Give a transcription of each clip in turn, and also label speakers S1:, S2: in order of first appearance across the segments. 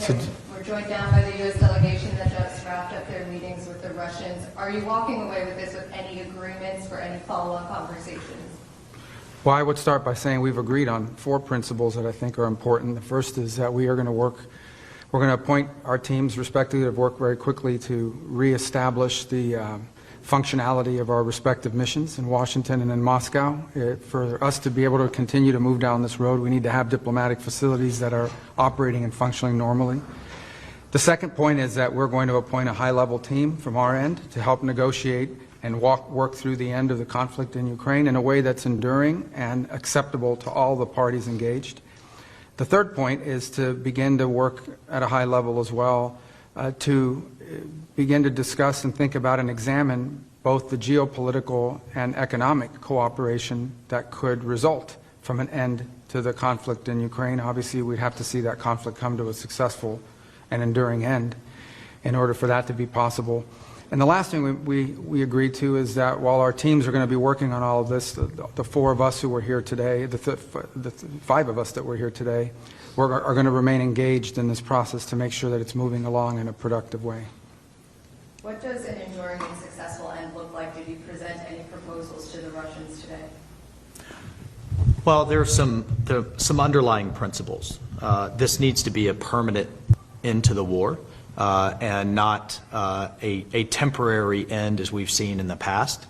S1: Okay, we're joined down by the U.S. delegation that just wrapped up their meetings with the Russians. Are you walking away with this with any agreements for any follow-on conversations?
S2: Well, I would start by saying we've agreed on 4 principles that I think are important. The first is that we're going to appoint our teams respectively to work very quickly to reestablish the functionality of our respective missions in Washington and in Moscow. For us to be able to continue to move down this road, we need to have diplomatic facilities that are operating and functioning normally. The second point is that we're going to appoint a high-level team from our end to help negotiate and work through the end of the conflict in Ukraine in a way that's enduring and acceptable to all the parties engaged. The third point is to begin to work at a high level as well to begin to discuss and think about and examine both the geopolitical and economic cooperation that could result from an end to the conflict in Ukraine. Obviously, we'd have to see that conflict come to a successful and enduring end in order for that to be possible. And the last thing we agreed to is that while our teams are going to be working on all of this, the 4 of us who were here today, the 5 of us that were here today, are going to remain engaged in this process to make sure that it's moving along in a productive way.
S1: What does an enduring and successful end look like? Did you present any proposals to the Russians today?
S3: Well, there are some underlying principles. This needs to be a permanent end to the war and not a temporary end as we've seen in the past.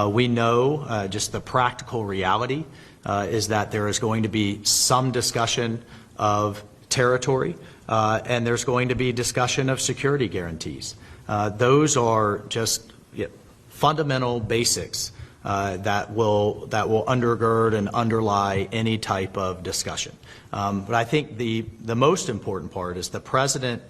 S3: We know just the practical reality is that there is going to be some discussion of territory and there's going to be discussion of security guarantees. Those are just fundamental basics that will undergird and underlie any type of discussion. But I think the most important part is the President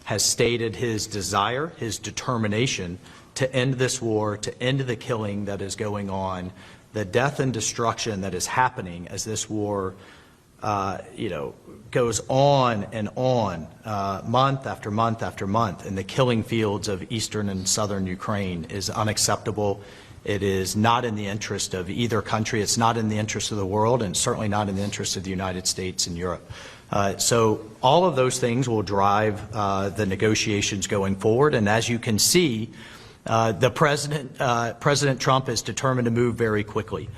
S3: has stated his desire, his determination to end this war, to end the killing that is going on, the death and destruction that is happening as this war goes on and on, month after month after month, in the killing fields of eastern and southern Ukraine is unacceptable. It is not in the interest of either country. It's not in the interest of the world, and certainly not in the interest of the United States and Europe. So all of those things will drive the negotiations going forward. And as you can see, President Trump is determined to move very quickly.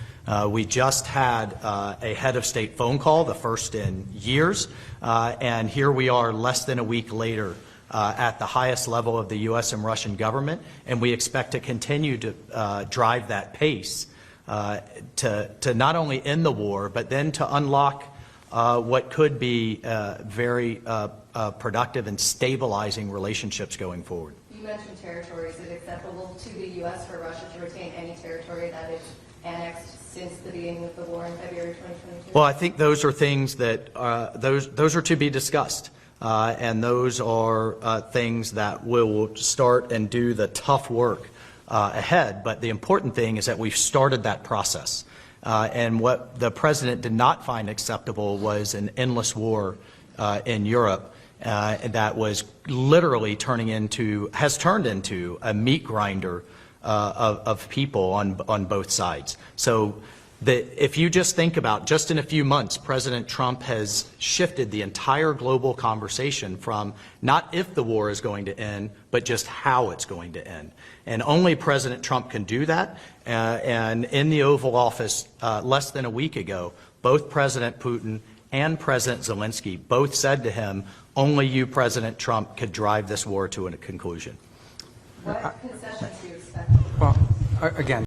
S3: We just had a head of state phone call, the first in years, and here we are less than a week later at the highest level of the U.S. and Russian government, and we expect to continue to drive that pace to not end end the war, but then to unlock what could be very productive and stabilizing relationships going forward.
S1: You mentioned territory. Is it acceptable to the U.S. for Russia to retain any territory that it's annexed since the beginning of the war in February 2022?
S3: Well, I think those are things that those are to be discussed. And those are things that will start and do the tough work ahead. But the important thing is that we've started that process. And what the President did not find acceptable was an endless war in Europe that was literally has turned into a meat grinder of people on both sides. So if you just think about, just in a few months, President Trump has shifted the entire global conversation from not if the war is going to end, but just how it's going to end. And only President Trump can do that. And in the Oval Office less than a week ago, both President Putin and President Zelensky both said to him, only you, President Trump, could drive this war to a conclusion.
S1: What concessions do you expect?
S2: Well, again,